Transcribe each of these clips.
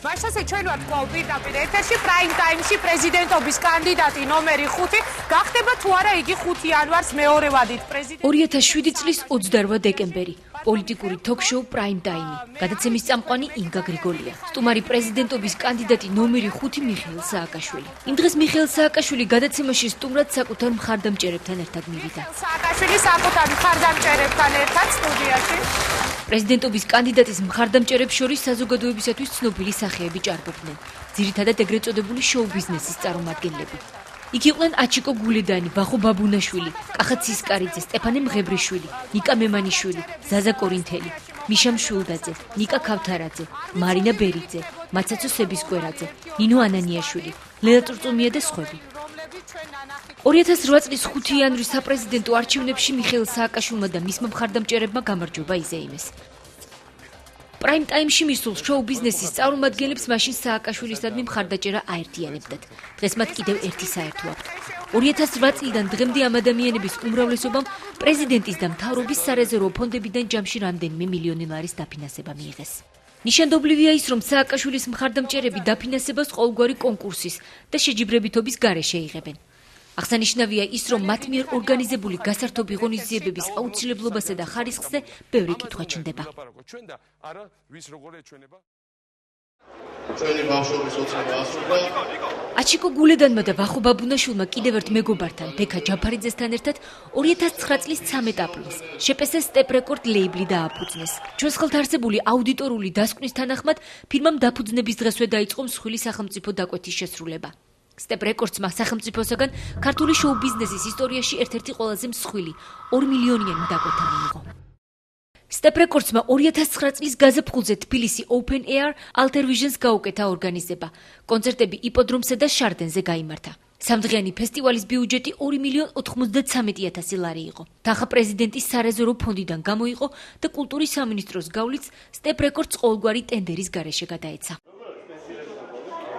მაშასე ჩვენ ვართ კვლავ პირდაპირ ეთერში პრაიმ ტაიმში პრეზიდენტობის კანდიდატი ნომერი 5 გახდება თუ არა იგი 5 იანვარს მეორე ვადით პრეზიდენტი 2007 წლის 28 დეკემბერი პოლიტიკური ток-შოუ პრაიმ ტაიმი გადაცემის წამყვანი ინგა გრიგოლია სტუმარი პრეზიდენტობის კანდიდატი ნომერი 5 მიხეილ სააკაშვილი იმ დღეს მიხეილ სააკაშვილი გადაცემაში სტუმრად საკუთარ მხარდამჭერებთან ერთად მივიდა სააკაშვილი საკუთარ მხარდამჭერებთან ერთად სტუდიაში პრეზიდენტობის კანდიდატის მხარდამჭერებს შორის საზოგადოებისათვის ცნობილი სახეები ჭარბობდნენ ძირითადად ეგრეთ წოდებული შოუ ბიზნესის წარმომადგენლები იქ იყვნენ აჩიკო გულედანი, ვახო ბაბუნაშვილი, კახა ცისკარიძე, სტეფანე მღებრიშვილი, ნიკა მემანიშვილი, ზაზა კორინთელი, მიშა მშულდაძე, ნიკა ქავთარაძე, მარინა ბერიძე, მაცაცო სებისკვერაძე, ნინო ანანიაშვილი, ლელა ტრწუმია და სხვები. 2008 წლის 5 იანვრის საპრეზიდენტო არჩევნებში მიხეილ სააკაშვილმა და მისმა მხარდამჭერებმა გამარჯვება იზეიმეს. პრაიმ ტაიმში მისულ შოუ ბიზნესის წარმომადგენლებს მაშინ სააკაშვილისადმი მხარდაჭერა აერთიანებდათ. დღეს მათ კიდევ ერთი საერთო აქვთ. 2008 წლიდან დღემდე ამ ადამიანების უმრავლესობამ პრეზიდენტის და მთავრობის სარეზერვო ფონდებიდან ჯამში რამდენიმე მილიონი ლარის დაფინანსება მიიღეს. ნიშანდობლივია ის, რომ სააკაშვილის მხარდამჭერები დაფინანსებას ყოველგვარი კონკურსის და შეჯიბრებითობის გარეშე იღებენ. აღსანიშნავია ის, რომ მათ მიერ ორგანიზებული გასართობი ღონისძიებების აუცილებლობასა და ხარისხზე ბევრი კითხვა ჩნდება. აჩიკო გულედანმა და ვახო ბაბუნაშვილმა კიდევ ერთ მეგობართან, ბექა ჯაფარიძესთან ერთად 2009 წლის 13 აპრილს შეპესეს სტეპ რეკორდ ლეიბლი დააფუძნეს. ჩვენს ხელთ არსებული აუდიტორული დასკვნის თანახმად, ფირმამ დაფუძნების დღესვე დაიწყო მსხვილი სახელმწიფო დაკვეთის შესრულება. სტეპ რეკორდსმა სახელმწიფოსაგან ქართული შოუ ბიზნესის ისტორიაში ერთ-ერთი ყველაზე მსხვილი 2 მილიონიანი დაკვეთა მიიღო. სტეპ რეკორდსმა 2009 წლის გაზაფხულზე თბილისი Open Air Alter Visions გაუკეთა ორგანიზება. კონცერტები იპოდრომსა და შარდენზე გაიმართა. სამდღიანი ფესტივალის ბიუჯეტი 2,93,000 ლარი იყო. თანხა პრეზიდენტის სარეზერვო ფონდიდან გამოიყო და კულტურის სამინისტროს გავლით სტეპ რეკორდს ყოველგვარი ტენდერის გარეშე გადაეცა.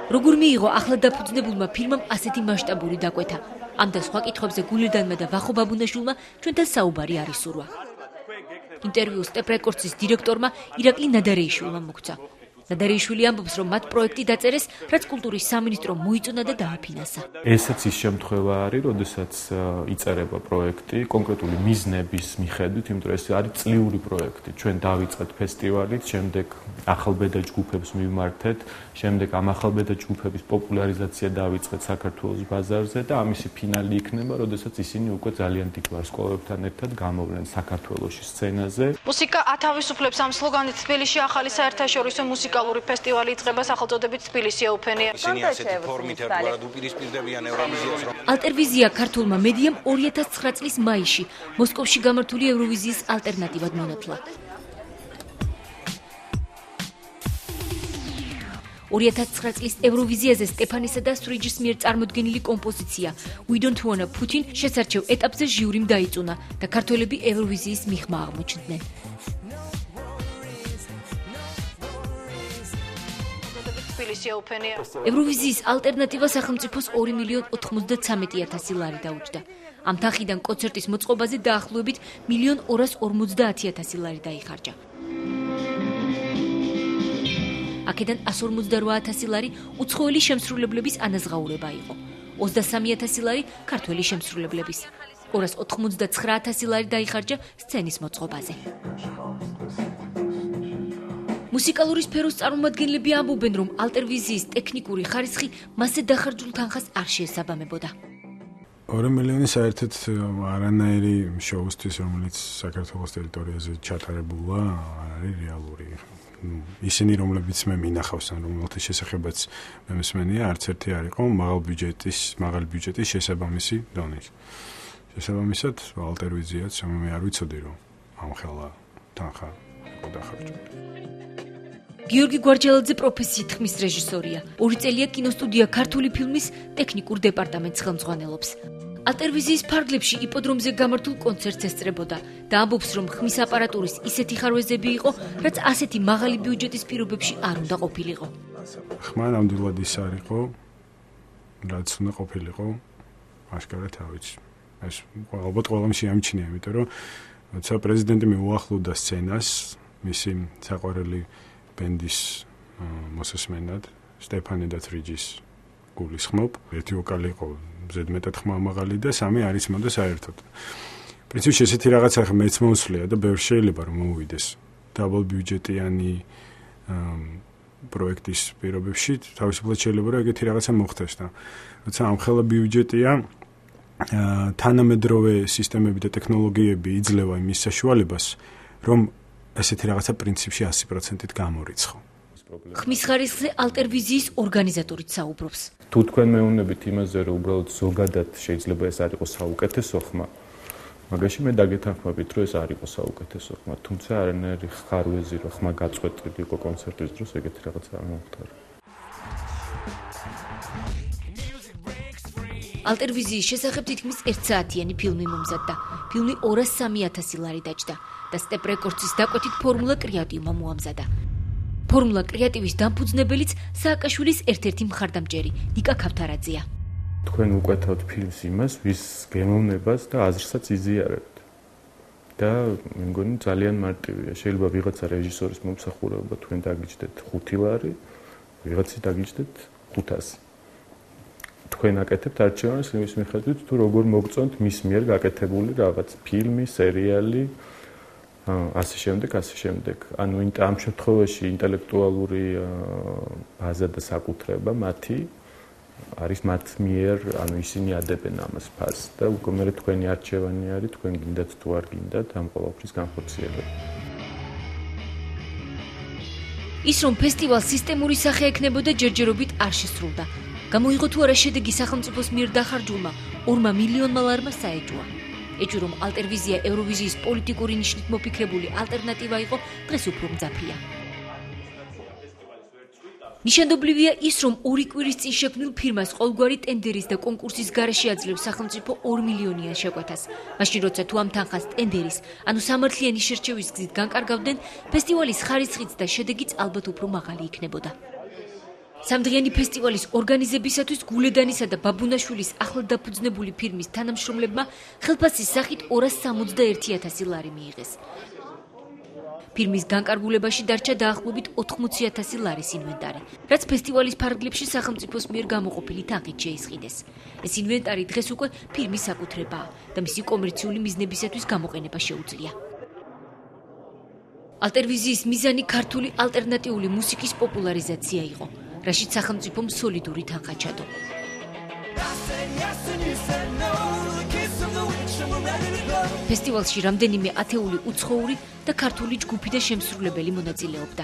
როგორ მიიღო ახლა დაფუძნებულმა ფირმამ ასეთი მასშტაბური დაკვეთა? ამ და სხვა კითხვებზე გულედანმა და ვახო ბაბუნაშვილმა ჩვენთან საუბარი არ ისურვა. ინტერვიუ სტეპ რეკორდსის დირექტორმა ირაკლი ნადარეიშვილმა მოგცა. ნადარეიშვილი ამბობს, რომ მათ პროექტი დაწერეს, რაც კულტურის სამინისტრომ მოიწონა და დააფინანსა. ესაც ის შემთხვევა არის, როდესაც იწერება პროექტი კონკრეტული მიზნების მიხედვით, იმიტომ რომ ეს არის წლიური პროექტი. ჩვენ დავიწყეთ ფესტივალით, შემდეგ ახალბედა ჯგუფებს მივმართეთ, შემდეგ ამ ახალბედა ჯგუფების პოპულარიზაცია დავიწყეთ საქართველოს ბაზარზე და ამისი ფინალი იქნება, როდესაც ისინი უკვე ძალიან დიდ ვარსკვლავებთან ერთად გამოვლენ საქართველოში სცენაზე. მუსიკა ათავისუფლებს ამ სლოგანით თბილისში ახალი საერთაშორისო მუსიკალური ფესტივალი იწყება სახელწოდებით თბილისი Open Air. ისინი ასეთი ფორმით ერთგვარად უპირისპირდებიან ევროვიზიას, რომ ალტერვიზია ქართულმა მედიამ 2009 წლის მაისში მოსკოვში გამართული ევროვიზიის ალტერნატივად მონათლა. 2009 წლის ევროვიზიაზე სტეფანისა და სტრიჯის მიერ წარმოდგენილი კომპოზიცია We Don't Wanna Putin შესარჩევ ეტაპზე ჟიურიმ დაიწუნა და ქართველები ევროვიზიის მიღმა აღმოჩნდნენ. ევროვიზიის ალტერნატივა სახელმწიფოს 2,93,000 ლარი დაუჯდა. ამ თანხიდან კონცერტის მოწყობაზე დაახლოებით 1,250,000 ლარი დაიხარჯა. აქედან 158,000 ლარი უცხოელი შემსრულებლების ანაზღაურება იყო. 23,000 ლარი ქართველი შემსრულებლების. 299,000 ლარი დაიხარჯა სცენის მოწყობაზე. მუსიკალური სფეროს წარმომადგენლები ამბობენ, რომ ალტერვიზიის ტექნიკური ხარისხი მასზე დახარჯულ თანხას არ შეესაბამებოდა. 2 მილიონი საერთოდ არანაირი შოუსთვის, რომელიც საქართველოს ტერიტორიაზე ჩატარებულა, არის რეალური. ისინი, რომლებიც მე მინახავს, ან რომელთა შესახებაც მე მსმენია, არც ერთი არ იყო მაღალი ბიუჯეტის შესაბამისი დონის. შესაბამისად, ალტერვიზიაც, მე არ ვიცოდი, რომ ამ ხელა თანხა იყო დახარჯული. გიორგი გვარჯალაძე პროფესიით ხმის რეჟისორია. 2 წელია კინოსტუდია ქართული ფილმის ტექნიკურ დეპარტამენტს ხელმძღვანელობს. ალტერვიზიის ფარგლებში იპოდრომზე გამართულ კონცერტს ესწრებოდა და ამბობს, რომ ხმის აპარატურის ისეთი ხარვეზები იყო, რაც ასეთი მაღალი ბიუჯეტის პირობებში არ უნდა ყოფილიყო. ხმა ნამდვილად ის არ იყო, რაც უნდა ყოფილიყო, აშკარად არ ვიცი. ეს ალბათ ყველამ შეამჩნია, იმიტომ რომ როცა პრეზიდენტი მიუახლოვდა სცენას, მისი საყვარელი ბენდის მოსასმენად სტეფანე და თრიჯის გულისხმობ. ერთი ვოკალი იყო ზედმეტად ხმამაღალი და სამი არ იცმოდა საერთოდ. პრინციპში ესეთი რაღაცა ხა მეც მომსვლია და ბევრ შეიძლება რომ მოვიდეს. დაბლ ბიუჯეტიანი პროექტის პირობებში თავისუფლად შეიძლება რომ ეგეთი რაღაცა მოხდეს და როცა ამხელა ბიუჯეტია თანამედროვე სისტემები და ტექნოლოგიები იძლევა იმის საშუალებას რომ ესეთი რაღაცა პრინციპში 100%-ით გამორიცხო. ხმის ხარისხზე ალტერვიზიის ორგანიზატორიც საუბრობს. თუ თქვენ მეუბნებით იმაზე რომ უბრალოდ ზოგადად შეიძლება ეს არ იყოს საუკეთესო ხმა, მაგაში მე დაგეთანხმებით რომ ეს არ იყოს საუკეთესო ხმა, თუმცა არანაირი ხარვეზი რომ ხმა გაწყვეტილი იყო კონცერტის დროს, ეგეთი რაღაც არ მომხდარა. ალტერვიზიის შესახებ თითქმის 1 საათიანი ფილმი მომზადდა. ფილმი 203,000 ლარი დაჯდა და სტეპ რეკორდსის დაკვეთით ფორმულა კრეატივმა მოამზადა. ფორმულა კრეატივის დამფუძნებელიც სააკაშვილის ერთ-ერთი მხარდამჭერი ნიკა ქავთარაძეა. თქვენ უკვეთავთ ფილმს იმას, ვის გემოვნებას და აზრსაც იზიარებთ. და მე მგონი ძალიან მარტივია. შეიძლება ვიღაცა რეჟისორის მომსახურება თქვენ დაგიჯდეთ 5 ლარი, ვიღაცის დაგიჯდეთ 500. თქვენ აკეთებთ არჩევანს იმის მიხედვით, თუ როგორ მოგწონთ მის მიერ გაკეთებული რაღაც ფილმი, სერიალი, ასე შემდეგ. ანუ ამ შემთხვევაში ინტელექტუალური ბაზა და საკუთრება მათი არის მათ მიერ, ანუ ისინი ადებენ ამას ფასს და უკვე მე თქვენი არჩევანი არის, თქვენ გინდათ თუ არ გინდათ ამ ყოველფრის განხორციელება. ის რომ ფესტივალს სისტემური სახე ექნებოდა ჯერჯერობით არ შესრულდა. გამოიღო თუ არა შედეგი სახელმწიფოს მიერ დახარჯულმა 2 მილიონმა ლარმა საეჭვა. ეჭვი რომ ალტერვიზია ევროვიზიის პოლიტიკური ნიშნით მოფიქრებული ალტერნატივა იყო, დღეს უფრო მძაფრია. ნიშანდობლივია ის, რომ 2 კვირის წინ შექმნილ ფირმას ყოველგვარი ტენდერის და კონკურსის გარეშე აძლევს სახელმწიფო 2 მილიონიან შეკვეთას. მაშინ როცა თუ ამ თანხას ტენდერის, ანუ სამართლიანი შერჩევის გზით განკარგავდნენ, ფესტივალის ხარისხიც და შედეგიც ალბათ უფრო მაღალი იქნებოდა. სამდღიანი ფესტივალის ორგანიზებისათვის გულედანისა და ბაბუნაშვილის ახლად დაფუძნებული ფირმის თანამშრომლებმა ხელფასის სახით 261,000 ლარი მიიღეს. ფირმის განკარგულებაში დარჩა დაახლოებით 80,000 ლარის ინვენტარი, რაც ფესტივალის ფარგლებში სახელმწიფოს მიერ გამოყოფილი თანხით შეისყიდეს. ეს ინვენტარი დღეს უკვე ფირმის საკუთრებაა და მისი კომერციული მიზნებისათვის გამოყენება შეუძლია. ალტერვიზიის მიზანი ქართული ალტერნატიული მუსიკის პოპულარიზაცია იყო, რაშიც სახელმწიფომ სოლიდური თანხა ჩადო. ფესტივალში რამდენიმე ათეული უცხოური და ქართული ჯგუფი და შემსრულებელი მონაწილეობდა.